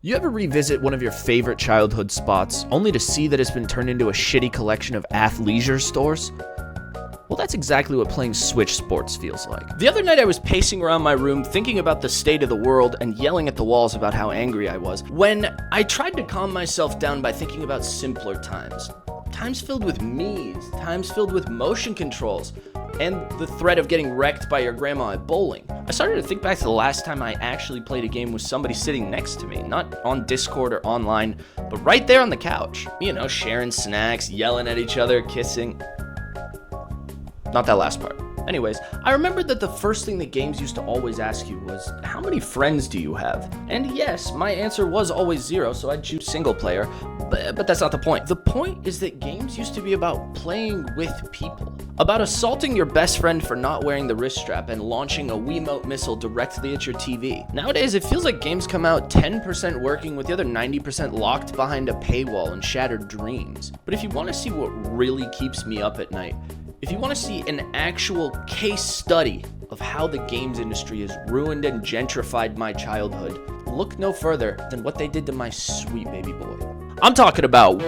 You ever revisit one of your favorite childhood spots, only to see that it's been turned into a shitty collection of athleisure stores? Well, that's exactly what playing Switch Sports feels like. The other night I was pacing around my room thinking about the state of the world and yelling at the walls about how angry I was, when I tried to calm myself down by thinking about simpler times. Times filled with me's, times filled with motion controls, and the threat of getting wrecked by your grandma at bowling. I started to think back to the last time I actually played a game with somebody sitting next to me, not on Discord or online, but right there on the couch. You know, sharing snacks, yelling at each other, kissing. Not that last part. Anyways, I remembered that the first thing that games used to always ask you was, how many friends do you have? And yes, my answer was always 0, so I'd choose single player, but that's not the point. The point is that games used to be about playing with people. About assaulting your best friend for not wearing the wrist strap and launching a Wiimote missile directly at your TV. Nowadays, it feels like games come out 10% working with the other 90% locked behind a paywall and shattered dreams. But if you want to see what really keeps me up at night, if you want to see an actual case study of how the games industry has ruined and gentrified my childhood, look no further than what they did to my sweet baby boy. I'm talking about...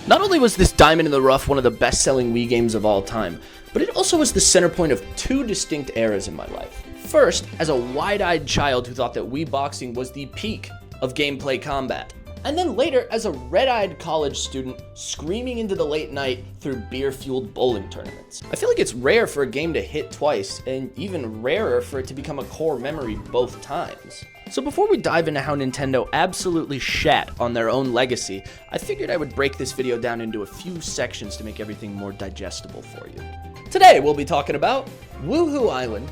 Not only was this diamond in the rough one of the best-selling Wii games of all time, but it also was the center point of 2 distinct eras in my life. First, as a wide-eyed child who thought that Wii boxing was the peak of gameplay combat. And then later, as a red-eyed college student screaming into the late night through beer-fueled bowling tournaments. I feel like it's rare for a game to hit twice, and even rarer for it to become a core memory both times. So before we dive into how Nintendo absolutely shat on their own legacy, I figured I would break this video down into a few sections to make everything more digestible for you. Today we'll be talking about Wuhu Island,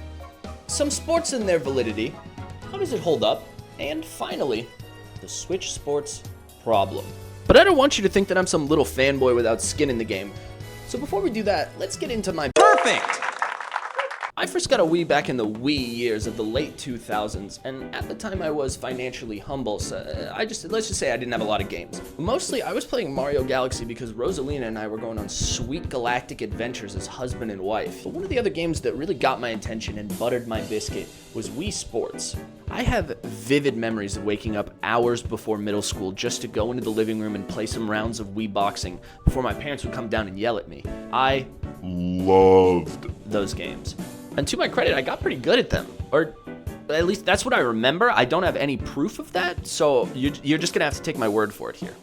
some sports and their validity, how does it hold up, and finally, the Switch Sports problem. But I don't want you to think that I'm some little fanboy without skin in the game. So before we do that, let's get into my perfect! I first got a Wii back in the Wii years of the late 2000s, and at the time I was financially humble, so let's just say I didn't have a lot of games. Mostly, I was playing Mario Galaxy because Rosalina and I were going on sweet galactic adventures as husband and wife. But one of the other games that really got my attention and buttered my biscuit was Wii Sports. I have vivid memories of waking up hours before middle school just to go into the living room and play some rounds of Wii boxing before my parents would come down and yell at me. I loved those games. And to my credit, I got pretty good at them. Or at least that's what I remember. I don't have any proof of that, so you're just gonna have to take my word for it here.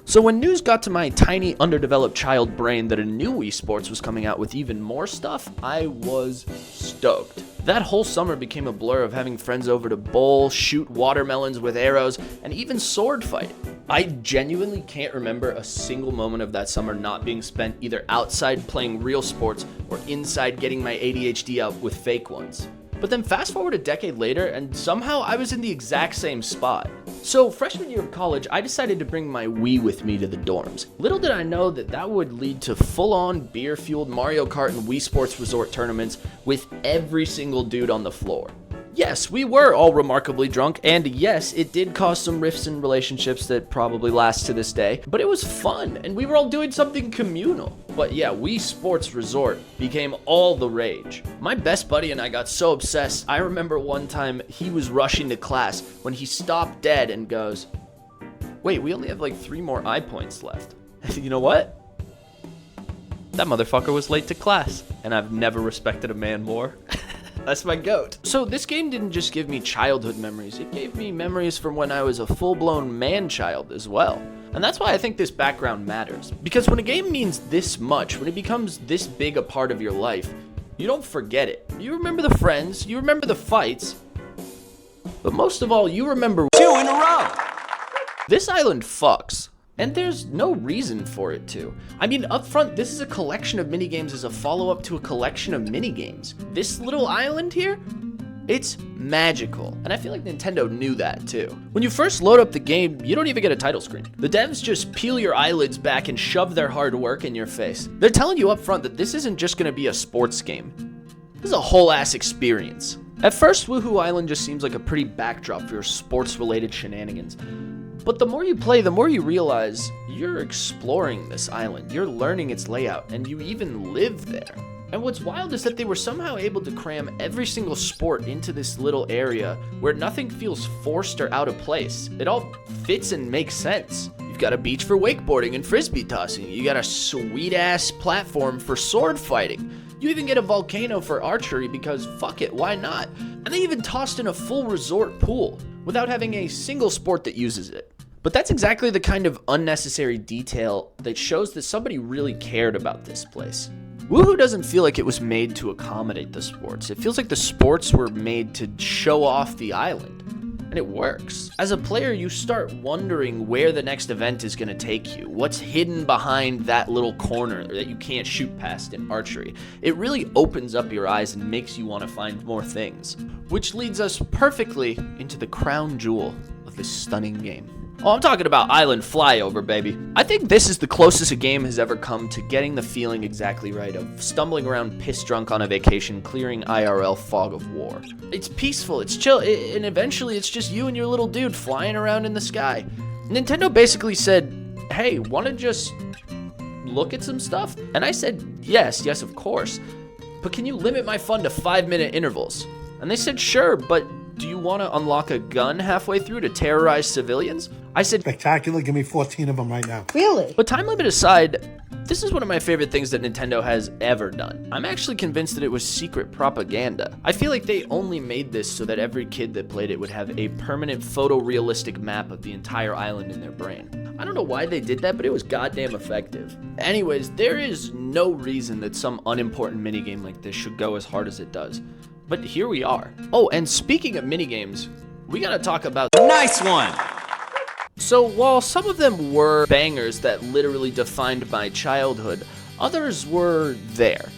So when news got to my tiny, underdeveloped child brain that a new Wii Sports was coming out with even more stuff, I was stoked. That whole summer became a blur of having friends over to bowl, shoot watermelons with arrows, and even sword fight. I genuinely can't remember a single moment of that summer not being spent either outside playing real sports or inside getting my ADHD out with fake ones. But then fast forward a decade later, and somehow I was in the exact same spot. So freshman year of college, I decided to bring my Wii with me to the dorms. Little did I know that that would lead to full-on beer-fueled Mario Kart and Wii Sports Resort tournaments with every single dude on the floor. Yes, we were all remarkably drunk, and yes, it did cause some rifts in relationships that probably last to this day, but it was fun, and we were all doing something communal. But yeah, Wii Sports Resort became all the rage. My best buddy and I got so obsessed, I remember one time he was rushing to class when he stopped dead and goes, "Wait, we only have like 3 more eye points left." You know what? That motherfucker was late to class, and I've never respected a man more. That's my goat. So this game didn't just give me childhood memories, it gave me memories from when I was a full-blown man-child as well. And that's why I think this background matters. Because when a game means this much, when it becomes this big a part of your life, you don't forget it. You remember the friends, you remember the fights, but most of all, you remember 2 in a row. This island fucks. And there's no reason for it to. I mean, up front, this is a collection of minigames as a follow-up to a collection of minigames. This little island here, it's magical. And I feel like Nintendo knew that too. When you first load up the game, you don't even get a title screen. The devs just peel your eyelids back and shove their hard work in your face. They're telling you up front that this isn't just gonna be a sports game. This is a whole-ass experience. At first, Wuhu Island just seems like a pretty backdrop for your sports-related shenanigans. But the more you play, the more you realize you're exploring this island, you're learning its layout, and you even live there. And what's wild is that they were somehow able to cram every single sport into this little area where nothing feels forced or out of place. It all fits and makes sense. You've got a beach for wakeboarding and frisbee tossing. You got a sweet ass platform for sword fighting. You even get a volcano for archery because fuck it, why not? And they even tossed in a full resort pool without having a single sport that uses it. But that's exactly the kind of unnecessary detail that shows that somebody really cared about this place. Wuhu doesn't feel like it was made to accommodate the sports. It feels like the sports were made to show off the island. And it works. As a player, you start wondering where the next event is going to take you. What's hidden behind that little corner that you can't shoot past in archery. It really opens up your eyes and makes you want to find more things. Which leads us perfectly into the crown jewel of this stunning game. Oh, I'm talking about Island Flyover, baby. I think this is the closest a game has ever come to getting the feeling exactly right of stumbling around piss drunk on a vacation, clearing IRL fog of war. It's peaceful, it's chill, and eventually it's just you and your little dude flying around in the sky. Nintendo basically said, hey, wanna just look at some stuff? And I said, yes, of course. But can you limit my fun to 5-minute intervals? And they said, sure, but do you want to unlock a gun halfway through to terrorize civilians? I said, spectacular, give me 14 of them right now. Really? But time limit aside, this is one of my favorite things that Nintendo has ever done. I'm actually convinced that it was secret propaganda. I feel like they only made this so that every kid that played it would have a permanent photorealistic map of the entire island in their brain. I don't know why they did that, but it was goddamn effective. Anyways, there is no reason that some unimportant minigame like this should go as hard as it does. But here we are. Oh, and speaking of minigames, we gotta talk about... Nice one! So while some of them were bangers that literally defined my childhood, others were there,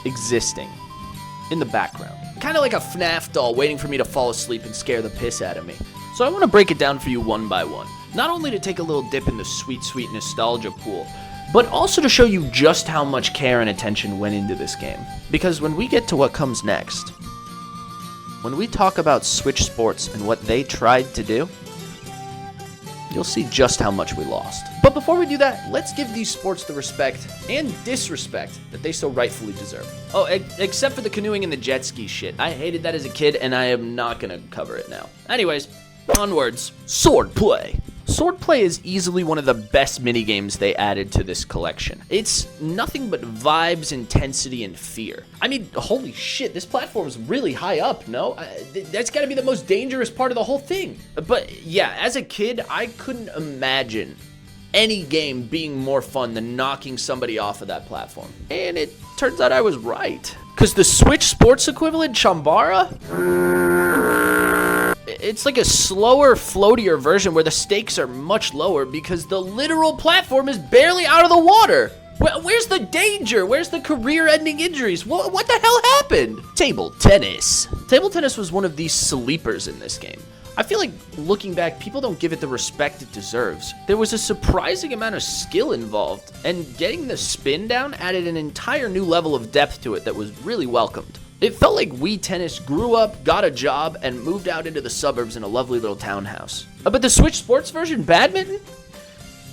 existing, in the background. Kind of like a FNAF doll waiting for me to fall asleep and scare the piss out of me. So I want to break it down for you one by one. Not only to take a little dip in the sweet, sweet nostalgia pool, but also to show you just how much care and attention went into this game. Because when we get to what comes next, when we talk about Switch Sports and what they tried to do, you'll see just how much we lost. But before we do that, let's give these sports the respect and disrespect that they so rightfully deserve. Oh, except for the canoeing and the jet ski shit. I hated that as a kid, and I am not gonna cover it now. Anyways, onwards. Swordplay. Swordplay is easily one of the best minigames they added to this collection. It's nothing but vibes, intensity, and fear. I mean, holy shit, this platform's really high up, no? That's gotta be the most dangerous part of the whole thing. But yeah, as a kid, I couldn't imagine any game being more fun than knocking somebody off of that platform. And it turns out I was right. Because the Switch Sports equivalent, Chambara? It's like a slower, floatier version where the stakes are much lower because the literal platform is barely out of the water. Where's the danger? Where's the career-ending injuries? What the hell happened? Table tennis. Table tennis was one of these sleepers in this game. I feel like, looking back, people don't give it the respect it deserves. There was a surprising amount of skill involved, and getting the spin down added an entire new level of depth to it that was really welcomed. It felt like Wii Tennis grew up, got a job, and moved out into the suburbs in a lovely little townhouse. But the Switch Sports version, Badminton?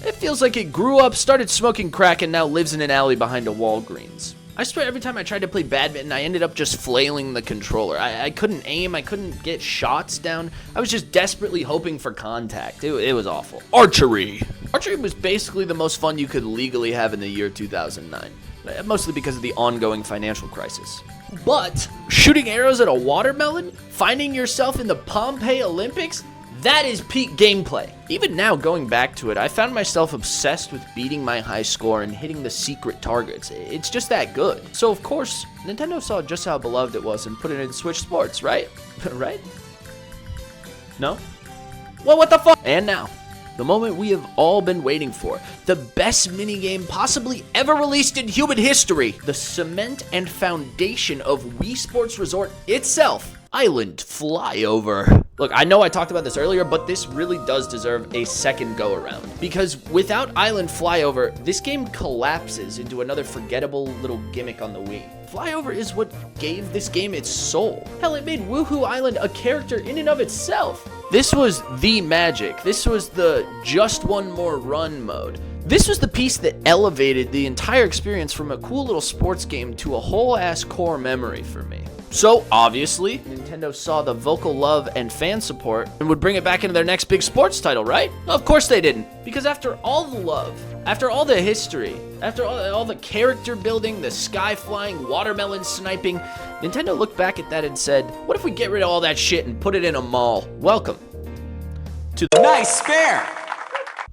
It feels like it grew up, started smoking crack, and now lives in an alley behind a Walgreens. I swear every time I tried to play badminton, I ended up just flailing the controller. I couldn't aim, I couldn't get shots down. I was just desperately hoping for contact. It was awful. Archery. Archery was basically the most fun you could legally have in the year 2009. Mostly because of the ongoing financial crisis. But shooting arrows at a watermelon? Finding yourself in the Pompeii Olympics? That is peak gameplay. Even now, going back to it, I found myself obsessed with beating my high score and hitting the secret targets. It's just that good. So of course, Nintendo saw just how beloved it was and put it in Switch Sports, right? Right? No? Well, what the fuck? And now, the moment we have all been waiting for. The best minigame possibly ever released in human history. The cement and foundation of Wii Sports Resort itself. Island Flyover. Look, I know I talked about this earlier, but this really does deserve a second go around. Because without Island Flyover, this game collapses into another forgettable little gimmick on the Wii. Flyover is what gave this game its soul. Hell, it made Wuhu Island a character in and of itself. This was the magic. This was the just one more run mode. This was the piece that elevated the entire experience from a cool little sports game to a whole ass core memory for me. So obviously, Nintendo saw the vocal love and fan support and would bring it back into their next big sports title, right? Of course they didn't. Because after all the love, after all the history, after all the character building, the sky flying, watermelon sniping, Nintendo looked back at that and said, what if we get rid of all that shit and put it in a mall? Welcome to the Nice spare!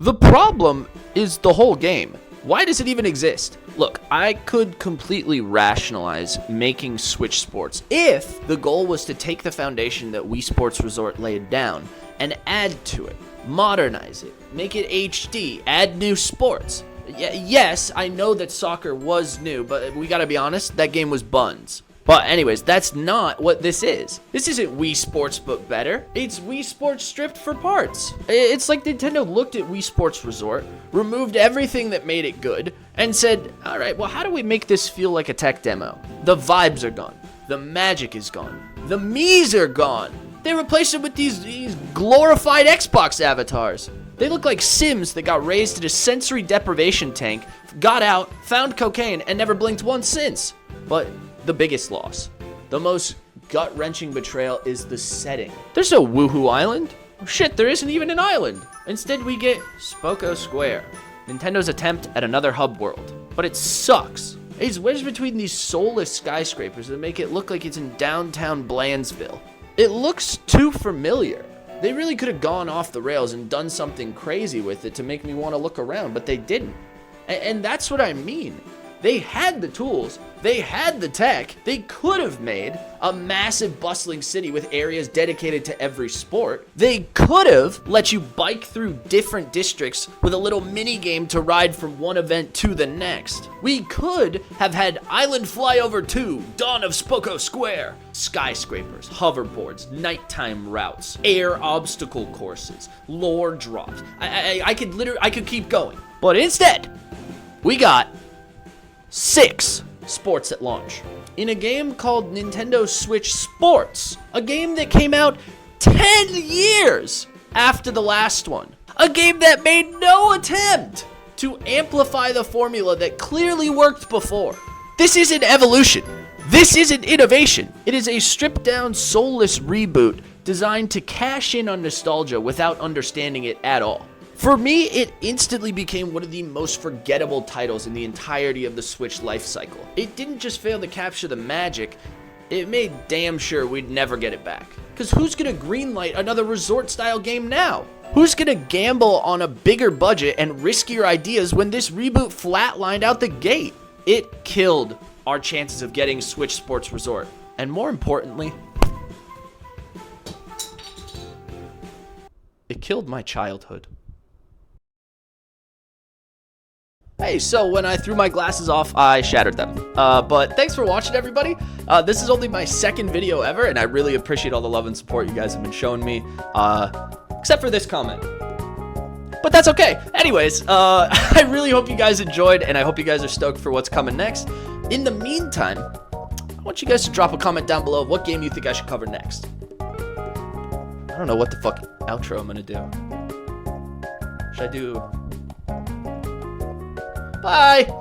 The problem is the whole game. Why does it even exist? Look, I could completely rationalize making Switch Sports if the goal was to take the foundation that Wii Sports Resort laid down and add to it, modernize it, make it HD, add new sports. Yes, I know that soccer was new, but we gotta be honest, that game was buns. But anyways, that's not what this is. This isn't Wii Sports but better. It's Wii Sports stripped for parts. It's like Nintendo looked at Wii Sports Resort, removed everything that made it good, and said, all right, well, how do we make this feel like a tech demo? The vibes are gone. The magic is gone. The Mii's are gone. They replaced it with these glorified Xbox avatars. They look like Sims that got raised in a sensory deprivation tank, got out, found cocaine, and never blinked once since. But the biggest loss, the most gut-wrenching betrayal is the setting. There's no Wuhu Island. Shit, there isn't even an island. Instead, we get Spoko Square, Nintendo's attempt at another hub world. But it sucks. It's wedged between these soulless skyscrapers that make it look like it's in downtown Blandsville. It looks too familiar. They really could have gone off the rails and done something crazy with it to make me want to look around, but they didn't. And that's what I mean. They had the tools, they had the tech, they could have made a massive bustling city with areas dedicated to every sport. They could have let you bike through different districts with a little mini game to ride from one event to the next. We could have had Island Flyover 2, Dawn of Spoko Square, skyscrapers, hoverboards, nighttime routes, air obstacle courses, lore drops. I could keep going. But instead, we got 6 sports at launch in a game called Nintendo Switch Sports, a game that came out 10 years after the last one, a game that made no attempt to amplify the formula that clearly worked before. This isn't evolution. This isn't innovation. It is a stripped down, soulless reboot designed to cash in on nostalgia without understanding it at all. For me, it instantly became one of the most forgettable titles in the entirety of the Switch life cycle. It didn't just fail to capture the magic, it made damn sure we'd never get it back. Cause who's gonna greenlight another resort-style game now? Who's gonna gamble on a bigger budget and riskier ideas when this reboot flatlined out the gate? It killed our chances of getting Switch Sports Resort. And more importantly, it killed my childhood. Hey, so when I threw my glasses off, I shattered them. But thanks for watching, everybody. This is only my second video ever, and I really appreciate all the love and support you guys have been showing me, except for this comment. But that's okay. Anyways, I really hope you guys enjoyed, and I hope you guys are stoked for what's coming next. In the meantime, I want you guys to drop a comment down below of what game you think I should cover next. I don't know what the fuck outro I'm gonna do. Should I do... Bye!